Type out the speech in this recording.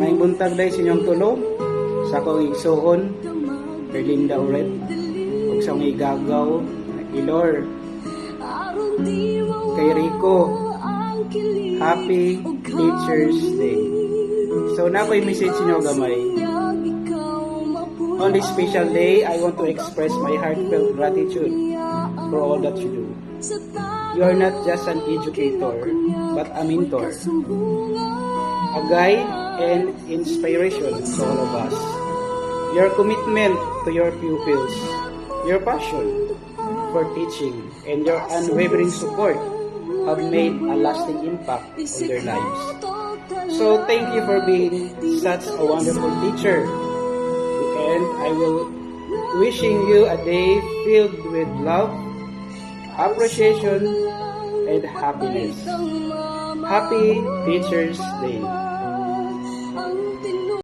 May buntag day sa inyong tulong sa akong igsuon, Berlinda Uret, ug sa akong igagaw, Ilor, kay Rico, Happy Teacher's Day. So na ko'y message inyo gamay. On this special day, I want to express my heartfelt gratitude for all that you do. You are not just an educator, but a mentor, a guide and inspiration to all of us. Your commitment to your pupils, your passion for teaching, and your unwavering support have made a lasting impact on their lives. So thank you for being such a wonderful teacher, and I will wishing you a day filled with love, appreciation, and happiness. Happy Teacher's Day.